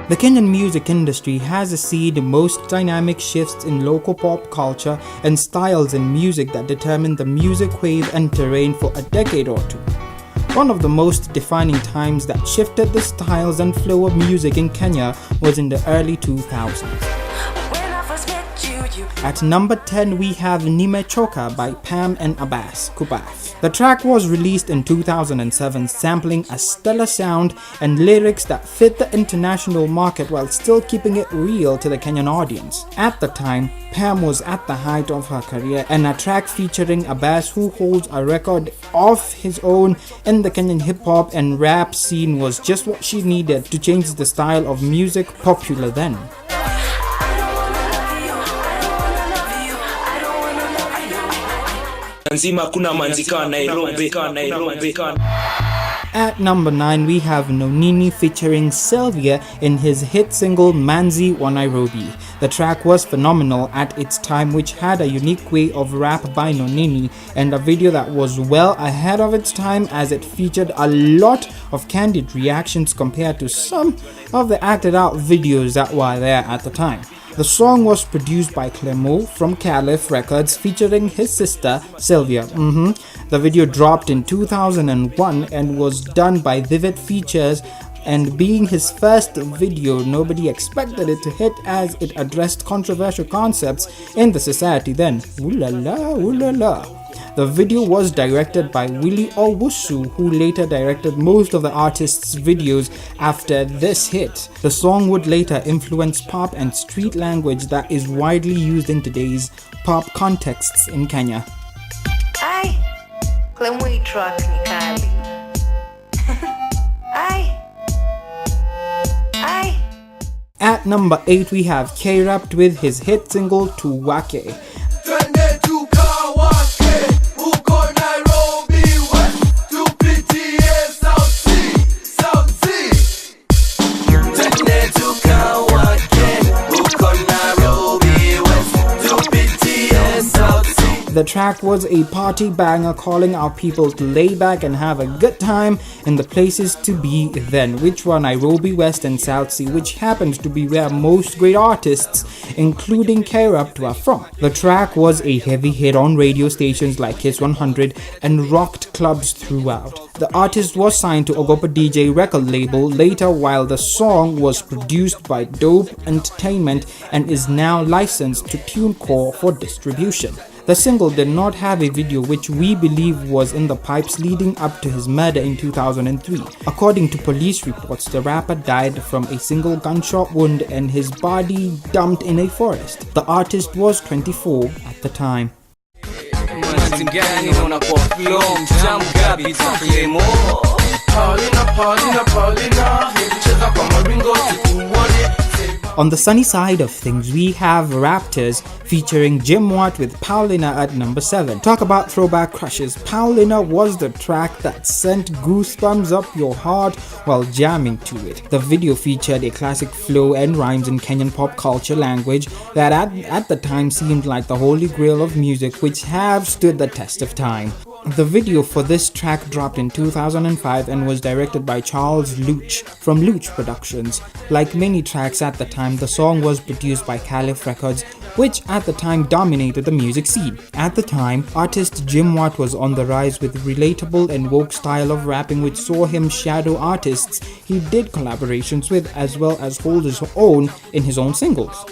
The Kenyan music industry has seen the most dynamic shifts in local pop culture and styles in music that determined the music wave and terrain for a decade or two. One of the most defining times that shifted the styles and flow of music in Kenya was in the early 2000s. At number 10 we have Nimechoka by Pam and Abbas, Kubaf. The track was released in 2007, sampling a stellar sound and lyrics that fit the international market while still keeping it real to the Kenyan audience. At the time, Pam was at the height of her career, and a track featuring Abbas, who holds a record of his own in the Kenyan hip-hop and rap scene, was just what she needed to change the style of music popular then. At number 9 we have Nonini featuring Sylvia in his hit single Manzi or Nairobi. The track was phenomenal at its time, which had a unique way of rap by Nonini and a video that was well ahead of its time, as it featured a lot of candid reactions compared to some of the acted out videos that were there at the time. The song was produced by Clemo from K-Rupt Records featuring his sister Sylvia. The video dropped in 2001 and was done by Vivid Features, and being his first video, nobody expected it to hit as it addressed controversial concepts in the society then. Ooh la la, ooh la la. The video was directed by Willie Owusu, who later directed most of the artist's videos after this hit. The song would later influence pop and street language that is widely used in today's pop contexts in Kenya. At number 8 we have K-Rupt with his hit single Tukawake. The track was a party banger, calling our people to lay back and have a good time in the places to be then, which were Nairobi West and South Sea, which happened to be where most great artists, including K-Rupt, were from. The track was a heavy hit on radio stations like Kiss 100 and rocked clubs throughout. The artist was signed to Ogopa DJ record label later, while the song was produced by Dope Entertainment and is now licensed to TuneCore for distribution. The single did not have a video, which we believe was in the pipes leading up to his murder in 2003. According to police reports, the rapper died from a single gunshot wound and his body dumped in a forest. The artist was 24 at the time. On the sunny side of things, we have Rhaptaz featuring Jimwat with Paolina at number 7. Talk about throwback crushes. Paolina was the track that sent goosebumps up your heart while jamming to it. The video featured a classic flow and rhymes in Kenyan pop culture language that at the time seemed like the holy grail of music, which have stood the test of time. The video for this track dropped in 2005 and was directed by Charles Luch from Luch Productions. Like many tracks at the time, the song was produced by K-Rupt Records, which at the time dominated the music scene. At the time, artist Jimwat was on the rise with relatable and woke style of rapping, which saw him shadow artists he did collaborations with, as well as hold his own in his own singles.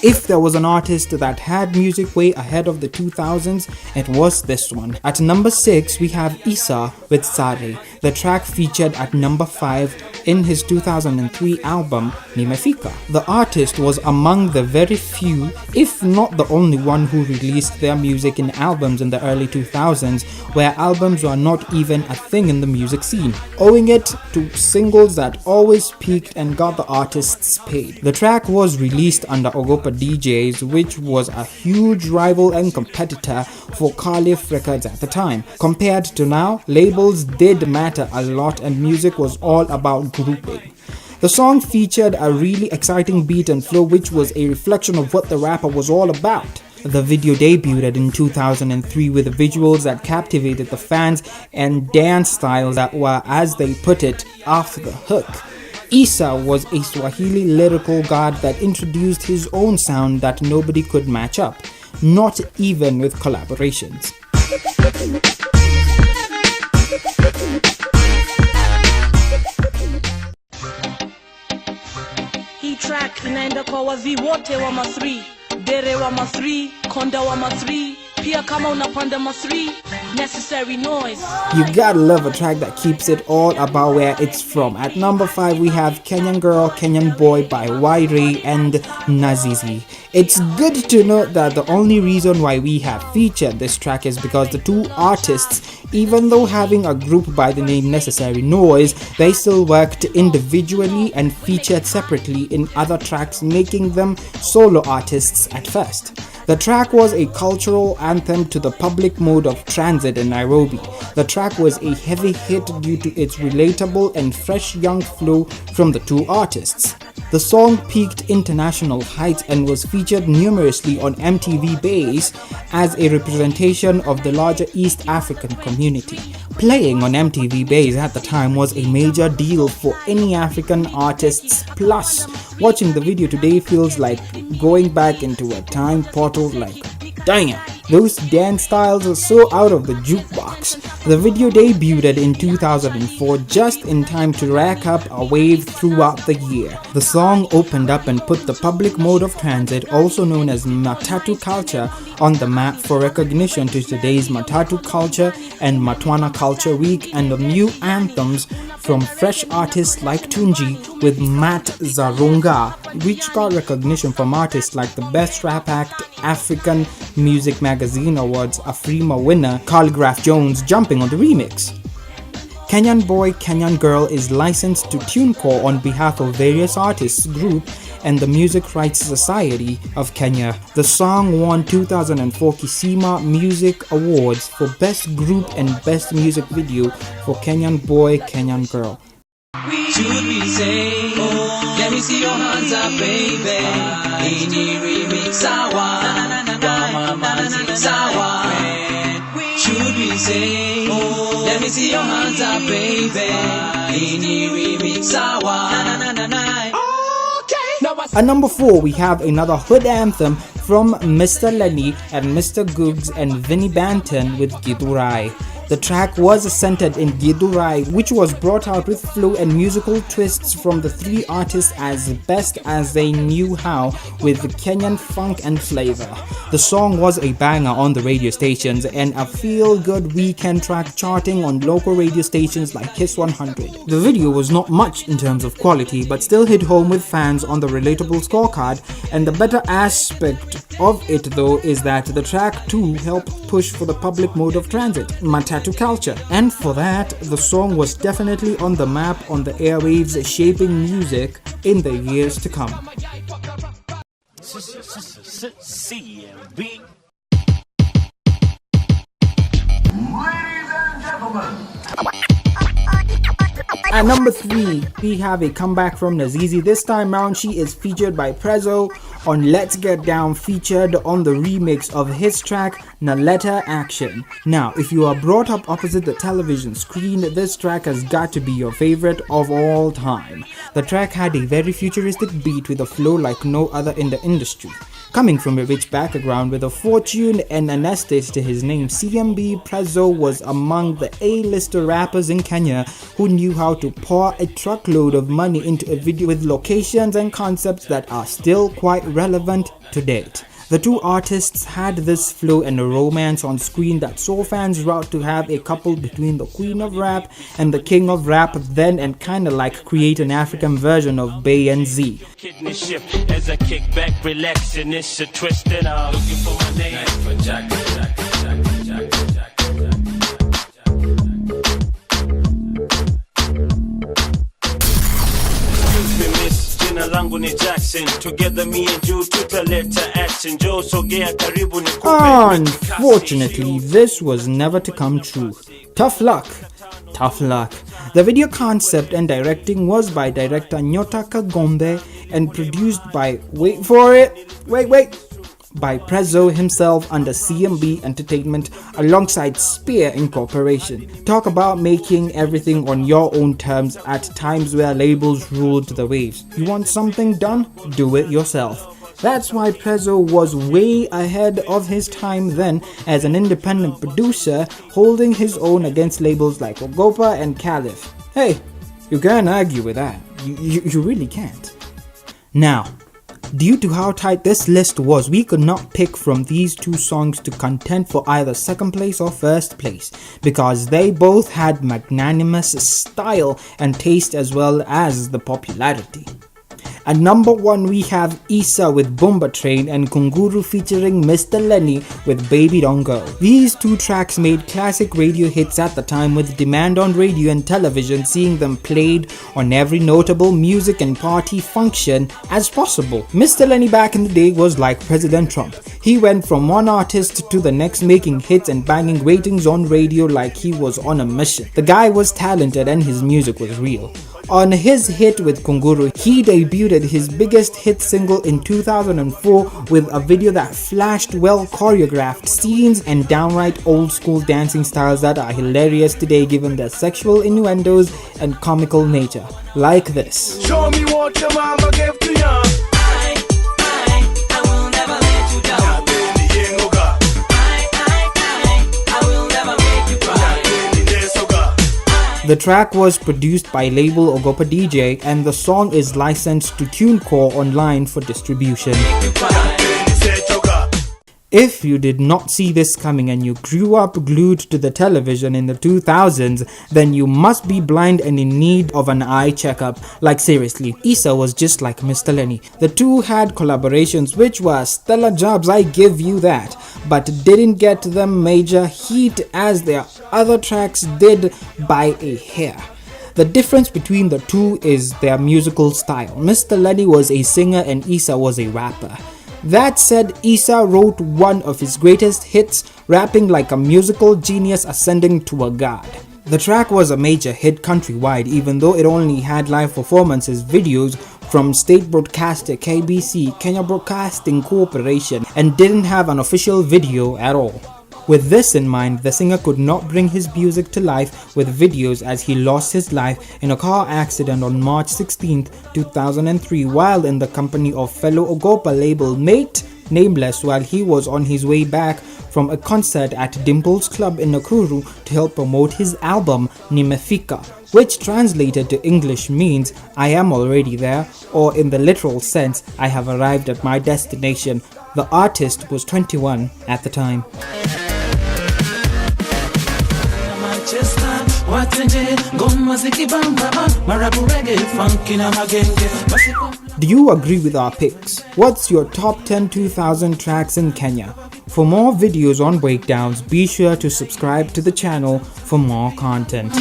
If there was an artist that had music way ahead of the 2000s, it was this one. At number 6, we have Issa with Saree. The track featured at number 5 in his 2003 album Nimechoka. The artist was among the very few, if not the only one, who released their music in albums in the early 2000s, where albums were not even a thing in the music scene, owing it to singles that always peaked and got the artists paid. The track was released under Ogopa DJs, which was a huge rival and competitor for Caliph Records at the time. Compared to now, labels did matter a lot and music was all about grouping. The song featured a really exciting beat and flow, which was a reflection of what the rapper was all about. The video debuted in 2003 with visuals that captivated the fans and dance styles that were, as they put it, off the hook. Issa was a Swahili lyrical god that introduced his own sound that nobody could match up, not even with collaborations. Hii track inaenda kwa wazi wote wa ma3, dere wa ma3, konda wa ma3, pia kama unapanda ma3, necessary noise. You gotta love a track that keeps it all about where it's from. At number 5, we have Kenyan Girl, Kenyan Boy by Wacky and Nazizi. It's good to note that the only reason why we have featured this track is because the two artists, even though having a group by the name Necessary Noise, they still worked individually and featured separately in other tracks, making them solo artists at first. The track was a cultural anthem to the public mode of transit in Nairobi. The track was a heavy hit due to its relatable and fresh young flow from the two artists. The song peaked international heights and was featured numerously on MTV Base as a representation of the larger East African community. Playing on MTV Base at the time was a major deal for any African artists, plus watching the video today feels like going back into a time portal. Like, damn, those dance styles are so out of the jukebox. The video debuted in 2004, just in time to rack up a wave throughout the year. The song opened up and put the public mode of transit, also known as Matatu culture, on the map for recognition to today's Matatu culture and Matwana Culture Week, and the new anthems from fresh artists like Tunji with Mat Zarunga, which got recognition from artists like the Best Rap Act African Music Magazine Awards Afrima winner Calligraph Jones jumping on the remix. Kenyan Boy, Kenyan Girl is licensed to TuneCore on behalf of various artists group and the Music Rights Society of Kenya. The song won 2004 Kisima Music Awards for Best Group and Best Music Video for Kenyan Boy, Kenyan Girl. Should we say, oh, let me see your hands up, baby. Any remix, sawa, Manzi, sawa. Should we say, oh, let me see your hands up, baby. Any remix, sawa. At number 4, we have another hood anthem from Mr.Lenny and Mr. Googs and Vinnie Banton with Githurai. The track was centered in Githurai, which was brought out with flow and musical twists from the three artists as best as they knew how, with Kenyan funk and flavor. The song was a banger on the radio stations and a feel-good weekend track charting on local radio stations like Kiss 100. The video was not much in terms of quality, but still hit home with fans on the relatable scorecard, and the better aspect of it though is that the track too helped push for the public mode of transit, Matatu culture, and for that the song was definitely on the map on the airwaves, shaping music in the years to come. CMB. Ladies and gentlemen. At number 3, we have a comeback from Nazizi. This time round, she is featured by Prezzo on Let's Get Down, featured on the remix of his track Leta Action. Now, if you are brought up opposite the television screen, this track has got to be your favorite of all time. The track had a very futuristic beat with a flow like no other in the industry. Coming from a rich background with a fortune and an estate to his name, CMB Prezzo was among the A-lister rappers in Kenya who knew how to pour a truckload of money into a video with locations and concepts that are still quite relevant to date. The two artists had this flow and a romance on screen that saw fans route to have a couple between the queen of rap and the king of rap then, and kinda like create an African version of Bay and Z. Kidney shift as I kick back, relax, and it's a twist, and I'm looking for my name. For Chaka. Jina langu ni Jackson, together me and you tutaleta action. Joe sogea karibu ni kupe. Unfortunately, this was never to come true. Tough luck. The video concept and directing was by director Nyota Kagombe and produced by, wait for it, by Prezzo himself under CMB Entertainment alongside Spear Incorporation. Talk about making everything on your own terms at times where labels ruled the waves. You want something done? Do it yourself. That's why Prezzo was way ahead of his time then as an independent producer, holding his own against labels like Ogopa and Caliph. Hey, you can't argue with that. You really can't. Now, due to how tight this list was, we could not pick from these two songs to contend for either second place or first place because they both had magnanimous style and taste as well as the popularity. At number 1 we have Issa with Boomba Train and Kunguru featuring Mr.Lenny with Baby Don't Go. These two tracks made classic radio hits at the time with demand on radio and television, seeing them played on every notable music and party function as possible. Mr.Lenny back in the day was like President Trump. He went from one artist to the next making hits and banging ratings on radio like he was on a mission. The guy was talented and his music was real. On his hit with Kunguru, he debuted his biggest hit single in 2004 with a video that flashed well choreographed scenes and downright old school dancing styles that are hilarious today given their sexual innuendos and comical nature. Like this. Show me what your mama gave to you. I will never let you down. I will never make you cry. The track was produced by label Ogopa DJ and the song is licensed to TuneCore online for distribution. If you did not see this coming and you grew up glued to the television in the 2000s, then you must be blind and in need of an eye checkup. Like seriously, Issa was just like Mr.Lenny. The two had collaborations which were stellar jobs, I give you that, but didn't get them major heat as their other tracks did by a hair. The difference between the two is their musical style. Mr.Lenny was a singer and Issa was a rapper. That said, Issa wrote one of his greatest hits, rapping like a musical genius ascending to a god. The track was a major hit countrywide even though it only had live performances videos from state broadcaster KBC, Kenya Broadcasting Corporation, and didn't have an official video at all. With this in mind, the singer could not bring his music to life with videos as he lost his life in a car accident on March 16, 2003 while in the company of fellow Ogopa label mate Nameless while he was on his way back from a concert at Dimple's Club in Nakuru to help promote his album Nimechoka, which translated to English means I am already there, or in the literal sense, I have arrived at my destination. The artist was 21 at the time. Do you agree with our picks? What's your top 10 2000 tracks in Kenya? For more videos on breakdowns, be sure to subscribe to the channel for more content.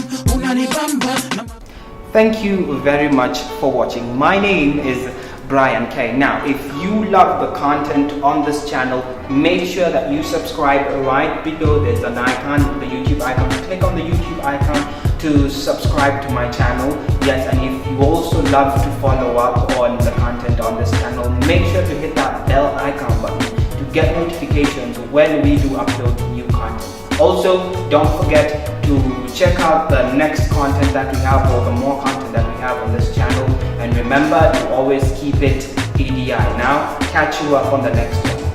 Thank you very much for watching. My name is Brian K. Now, if you love the content on this channel, make sure that you subscribe. Right below there's an icon, the YouTube icon. Click on the YouTube icon to subscribe to my channel. Yes, and if you also love to follow up on the content on this channel, make sure to hit that bell icon button to get notifications when we do upload new content. Also, don't forget to check out the next content that we have or the more content that we have on this channel, and remember to always keep it EDI. Now, catch you up on the next one.